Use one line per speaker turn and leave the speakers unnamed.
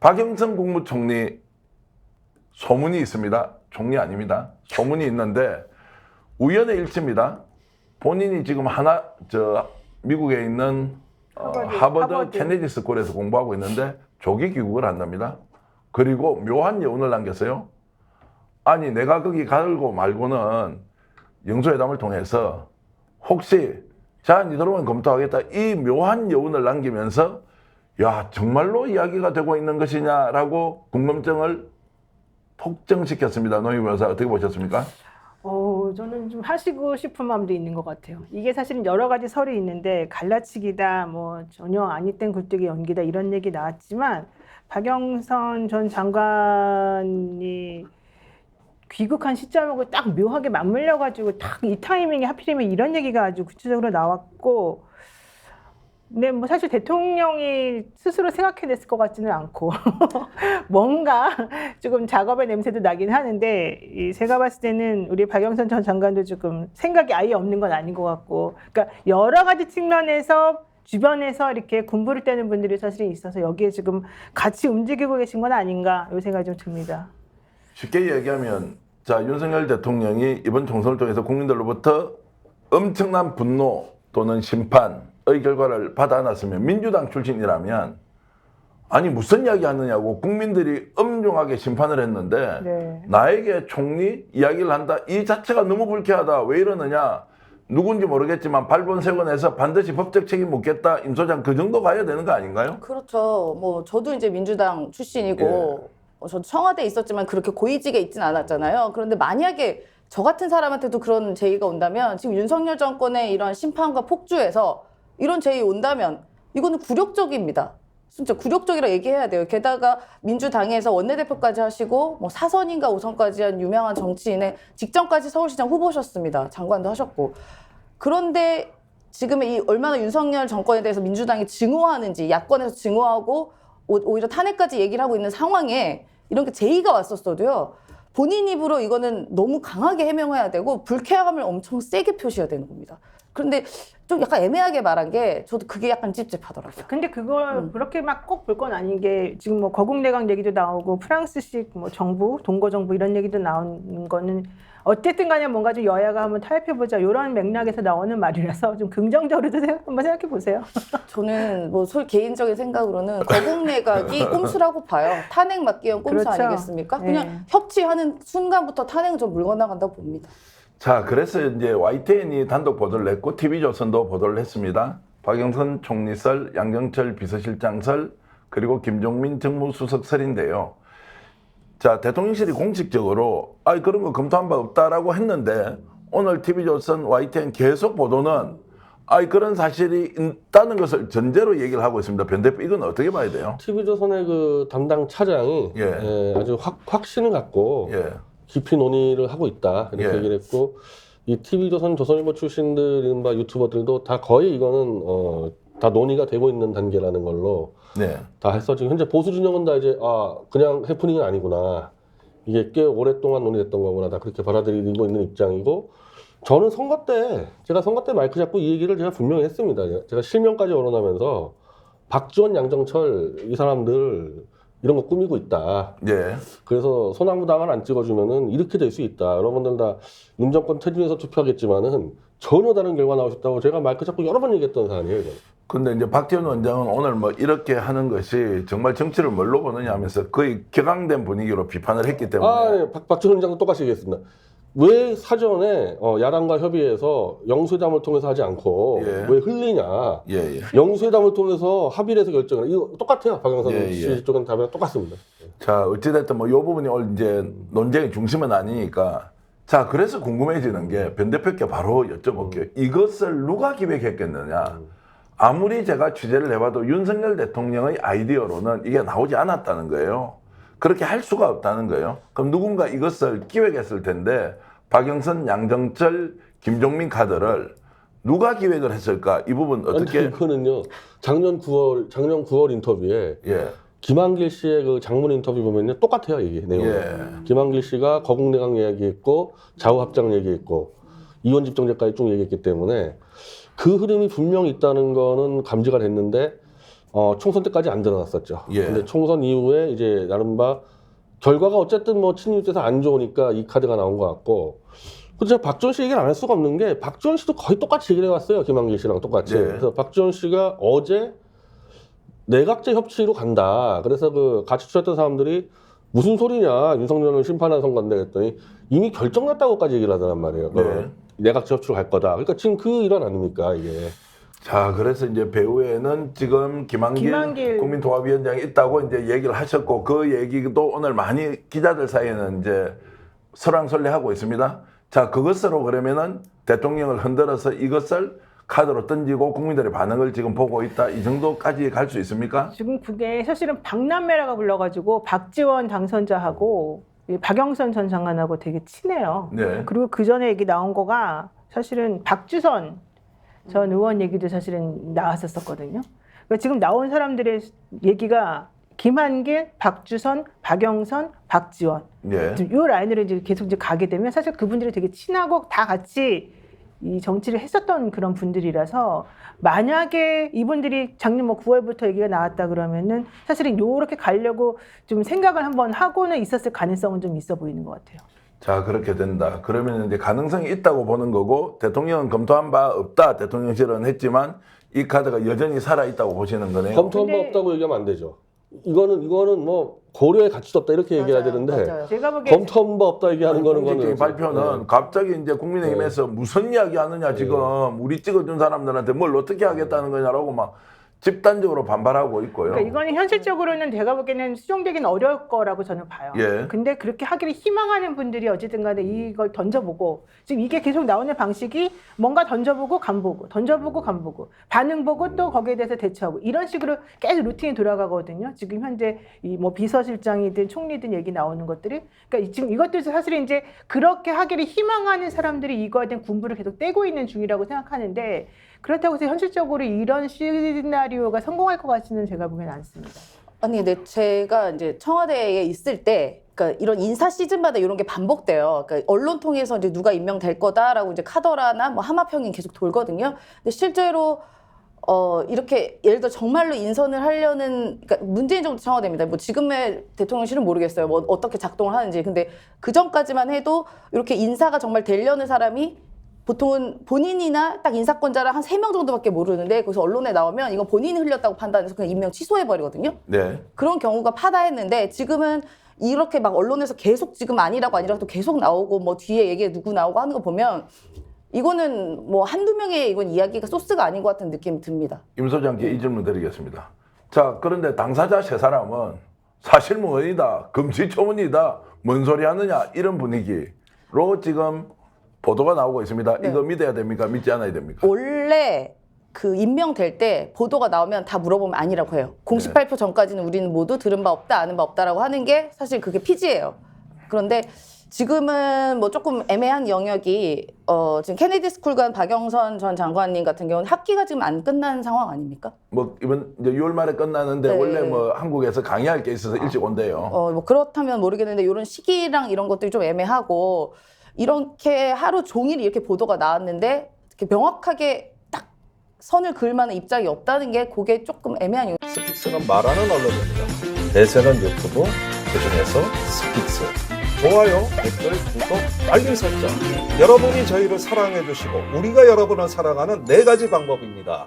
박영선 국무총리 소문이 있습니다. 총리 아닙니다. 소문이 있는데 우연의 일치입니다. 본인이 지금 미국에 있는 하버드 케네디 스쿨에서 공부하고 있는데 조기 귀국을 한답니다. 그리고 묘한 여운을 남겼어요. 아니 내가 거기 가고 말고는 영수회담을 통해서 혹시 자 니들은 검토하겠다 이 묘한 여운을 남기면서 야 정말로 이야기가 되고 있는 것이냐라고 궁금증을 폭증시켰습니다. 노희 변호사 어떻게 보셨습니까?
저는 좀 하시고 싶은 마음도 있는 것 같아요. 이게 사실은 여러 가지 설이 있는데 갈라치기다, 뭐 전혀 아니 땐 굴뚝의 연기다 이런 얘기 나왔지만 박영선 전 장관이 귀국한 시점하고 딱 묘하게 맞물려가지고 딱 이 타이밍에 하필이면 이런 얘기가 아주 구체적으로 나왔고, 근데 뭐 사실 대통령이 스스로 생각해냈을 것 같지는 않고 뭔가 조금 작업의 냄새도 나긴 하는데 제가 봤을 때는 우리 박영선 전 장관도 조금 생각이 아예 없는 건 아닌 것 같고, 그러니까 여러 가지 측면에서 주변에서 이렇게 군부를 떼는 분들이 사실 있어서 여기에 지금 같이 움직이고 계신 건 아닌가 이 생각이 좀 듭니다.
쉽게 얘기하면 자 윤석열 대통령이 이번 총선을 통해서 국민들로부터 엄청난 분노 또는 심판의 결과를 받아놨으면 민주당 출신이라면 아니 무슨 이야기 하느냐고 국민들이 엄중하게 심판을 했는데
네.
나에게 총리 이야기를 한다 이 자체가 너무 불쾌하다 왜 이러느냐 누군지 모르겠지만 발본색원에서 반드시 법적 책임 묻겠다 임 소장 그 정도 가야 되는 거 아닌가요?
그렇죠. 뭐 저도 이제 민주당 출신이고 저도 청와대에 있었지만 그렇게 고위직에 있진 않았잖아요. 그런데 만약에 저 같은 사람한테도 그런 제의가 온다면 지금 윤석열 정권의 이런 심판과 폭주에서 이런 제의 온다면 이거는 굴욕적입니다. 진짜 굴욕적이라 얘기해야 돼요. 게다가 민주당에서 원내대표까지 하시고 뭐 4선인가 5선까지 한 유명한 정치인의 직전까지 서울시장 후보셨습니다. 장관도 하셨고. 그런데 지금의 이 얼마나 윤석열 정권에 대해서 민주당이 증오하는지 야권에서 증오하고 오히려 탄핵까지 얘기를 하고 있는 상황에 이런 게 제의가 왔었어도요. 본인 입으로 이거는 너무 강하게 해명해야 되고 불쾌함을 엄청 세게 표시해야 되는 겁니다. 그런데 좀 약간 애매하게 말한 게 저도 그게 약간 찝찝하더라고요.
근데 그걸 그렇게 막 꼭 볼 건 아닌 게 지금 뭐 거국내각 얘기도 나오고 프랑스식 뭐 정부, 동거정부 이런 얘기도 나오는 거는 어쨌든 간에 뭔가 좀 여야가 한번 타협해보자 이런 맥락에서 나오는 말이라서 좀 긍정적으로도 한번 생각해 보세요.
저는 뭐 개인적인 생각으로는 거국내각이 꼼수라고 봐요. 탄핵 막기 위한 꼼수
그렇죠.
아니겠습니까?
네.
그냥 협치하는 순간부터 탄핵은 좀 물건나간다고 봅니다.
자, 그래서 이제 YTN이 단독 보도를 냈고 TV조선도 보도를 했습니다. 박영선 총리설, 양정철 비서실장설, 그리고 김종민 정무수석설인데요. 자, 대통령실이 공식적으로 그런 거 검토한 바 없다라고 했는데 오늘 TV조선, YTN 계속 보도는 그런 사실이 있다는 것을 전제로 얘기를 하고 있습니다. 변 대표 이건 어떻게 봐야 돼요?
TV조선의 그 담당 차장이 아주 확신을 갖고 깊이 논의를 하고 있다 이렇게 얘기를 했고 이 TV조선, 조선일보 출신들 이른바 유튜버들도 다 거의 이거는 다 논의가 되고 있는 단계라는 걸로 다 해서 지금 현재 보수 진영은 다 이제 그냥 해프닝은 아니구나 이게 꽤 오랫동안 논의됐던 거구나 다 그렇게 받아들이고 있는 입장이고 저는 제가 선거 때 마이크 잡고 이 얘기를 제가 분명히 했습니다. 제가 실명까지 거론하면서 박지원, 양정철 이 사람들 이런 거 꾸미고 있다. 그래서 소나무당을 안 찍어주면은 이렇게 될 수 있다. 여러분들 다 윤정권 퇴진해서 투표하겠지만은 전혀 다른 결과 나오셨다고 제가 마이크 잡고 여러 번 얘기했던 사안이에요. 이건.
근데 이제 박지원 원장은 오늘 뭐 이렇게 하는 것이 정말 정치를 뭘로 보느냐 하면서 거의 격앙된 분위기로 비판을 했기 때문에.
박지원 원장도 똑같이 얘기했습니다. 왜 사전에 야당과 협의해서 영수회담을 통해서 하지 않고 왜 흘리냐. 영수회담을 통해서 합의를 해서 결정을 이거 똑같아요. 박영선 씨 쪽은 답이 똑같습니다.
자, 어찌됐든 뭐 이 부분이 오늘 이제 논쟁의 중심은 아니니까. 자, 그래서 궁금해지는 게 변 대표께 바로 여쭤볼게요. 이것을 누가 기획했겠느냐. 아무리 제가 취재를 해봐도 윤석열 대통령의 아이디어로는 이게 나오지 않았다는 거예요. 그렇게 할 수가 없다는 거예요. 그럼 누군가 이것을 기획했을 텐데 박영선, 양정철, 김종민 카드를 누가 기획을 했을까? 이 부분 어떻게?
이거는요. 작년 9월 인터뷰에 김한길 씨의 그 장문 인터뷰 보면요 똑같아요 이게 내용이. 김한길 씨가 거국내각 얘기했고 좌우합장 얘기했고 이원 집정제까지 쭉 얘기했기 때문에 그 흐름이 분명히 있다는 거는 감지가 됐는데 총선 때까지 안 들어갔었죠.
예.
근데 총선 이후에 이제 나름바 결과가 어쨌든 뭐 친윤에서 안 좋으니까 이 카드가 나온 것 같고. 근데 제가 박지원 씨 얘기를 안 할 수가 없는 게 박지원 씨도 거의 똑같이 얘기를 해왔어요. 김한길 씨랑 똑같이.
예.
그래서 박지원 씨가 어제 내각제 협치로 간다. 그래서 그 같이 추천했던 사람들이 무슨 소리냐, 윤석열을 심판하는 선거인데 그랬더니 이미 결정났다고까지 얘기를 하더란 말이에요.
네.
내각제 협치로 갈 거다. 그러니까 지금 그 일환 아닙니까 이게.
자, 그래서 이제 배후에는 지금 김한길 국민통합위원장이 있다고 이제 얘기를 하셨고, 그 얘기도 오늘 많이 기자들 사이에는 이제 설왕설래하고 있습니다. 자, 그것으로 그러면은 대통령을 흔들어서 이것을 카드로 던지고 국민들의 반응을 지금 보고 있다. 이 정도까지 갈 수 있습니까?
지금 그게 사실은 박남매라고 불러가지고 박지원 당선자하고 이 박영선 전 장관하고 되게 친해요.
네.
그리고 그 전에 얘기 나온 거가 사실은 박주선 전 의원 얘기도 사실은 나왔었거든요. 그러니까 지금 나온 사람들의 얘기가 김한길, 박주선, 박영선, 박지원
네.
이 라인으로 이제 계속 이제 가게 되면 사실 그분들이 되게 친하고 다 같이 이 정치를 했었던 그런 분들이라서 만약에 이분들이 작년 뭐 9월부터 얘기가 나왔다 그러면은 사실은 요렇게 가려고 좀 생각을 한번 하고는 있었을 가능성은 좀 있어 보이는 것 같아요.
자, 그렇게 된다. 그러면 이제 가능성이 있다고 보는 거고, 대통령은 검토한 바 없다. 대통령실은 했지만 이 카드가 여전히 살아 있다고 보시는 거네요.
검토한 바
근데-
없다고 얘기하면 안 되죠. 이거는 뭐 고려의 가치도 없다 이렇게 얘기해야 되는데
맞아요.
제가 보기엔
검토한 바 없다 얘기하는 거는
공식적인 발표는
네.
갑자기 이제 국민의힘에서 무슨 이야기 하느냐, 지금 우리 찍어준 사람들한테 뭘 어떻게 하겠다는 거냐라고 막 집단적으로 반발하고 있고요.
그러니까 이거는 현실적으로는 제가 보기에는 수용되기는 어려울 거라고 저는 봐요.
예.
근데 그렇게 하기를 희망하는 분들이 어쨌든 간에 이걸 던져보고 지금 이게 계속 나오는 방식이 뭔가 던져보고 간보고 던져보고 간보고 반응 보고 또 거기에 대해서 대처하고 이런 식으로 계속 루틴이 돌아가거든요. 지금 현재 이 뭐 비서실장이든 총리든 얘기 나오는 것들이 그러니까 지금 이것도 사실은 이제 그렇게 하기를 희망하는 사람들이 이거에 대한 군부를 계속 떼고 있는 중이라고 생각하는데 그렇다고 해서 현실적으로 이런 시나리오가 성공할 것 같지는 제가 보기엔 않습니다.
아니 근데 제가 이제 청와대에 있을 때 그러니까 이런 인사 시즌마다 이런 게 반복돼요. 그러니까 언론 통해서 이제 누가 임명될 거다라고 이제 카더라나 뭐 하마평이 계속 돌거든요. 근데 실제로 이렇게 예를 들어 정말로 인선을 하려는 그러니까 문재인 정부 청와대입니다. 뭐 지금의 대통령실은 모르겠어요. 뭐 어떻게 작동을 하는지. 근데 그 전까지만 해도 이렇게 인사가 정말 되려는 사람이 보통은 본인이나 딱 인사권자를 한 3명 정도밖에 모르는데 거기서 언론에 나오면 이건 본인이 흘렸다고 판단해서 그냥 임명 취소해버리거든요.
네.
그런 경우가 파다했는데 지금은 이렇게 막 언론에서 계속 지금 아니라고 또 계속 나오고 뭐 뒤에 얘기에 누구 나오고 하는 거 보면 이거는 뭐 한두 명의 이건 이야기가 소스가 아닌 것 같은 느낌이 듭니다.
임 소장께 이 질문 드리겠습니다. 자, 그런데 당사자 세 사람은 사실무근이다, 금시초문이다, 뭔 소리 하느냐 이런 분위기로 지금 보도가 나오고 있습니다.
네.
이거 믿어야 됩니까? 믿지 않아야 됩니까?
원래 그 임명될 때 보도가 나오면 다 물어보면 아니라고 해요. 공식
네.
발표 전까지는 우리는 모두 들은 바 없다, 아는 바 없다라고 하는 게 사실 그게 피지예요. 그런데 지금은 뭐 조금 애매한 영역이 지금 케네디 스쿨 간 박영선 전 장관님 같은 경우는 학기가 지금 안 끝난 상황 아닙니까?
뭐 이번 이제 6월 말에 끝나는데
네.
원래 뭐 한국에서 강의할 게 있어서 일찍 온대요.
뭐 그렇다면 모르겠는데 이런 시기랑 이런 것들이 좀 애매하고 이렇게 하루 종일 이렇게 보도가 나왔는데 이렇게 명확하게 딱 선을 그을 만한 입장이 없다는 게 그게 조금 애매한 이유.
스픽스는 말하는 언론입니다. 대세는 유튜브, 그중에서 스픽스. 좋아요, 댓글, 구독, 알림 설정. 여러분이 저희를 사랑해 주시고 우리가 여러분을 사랑하는 4가지 방법입니다.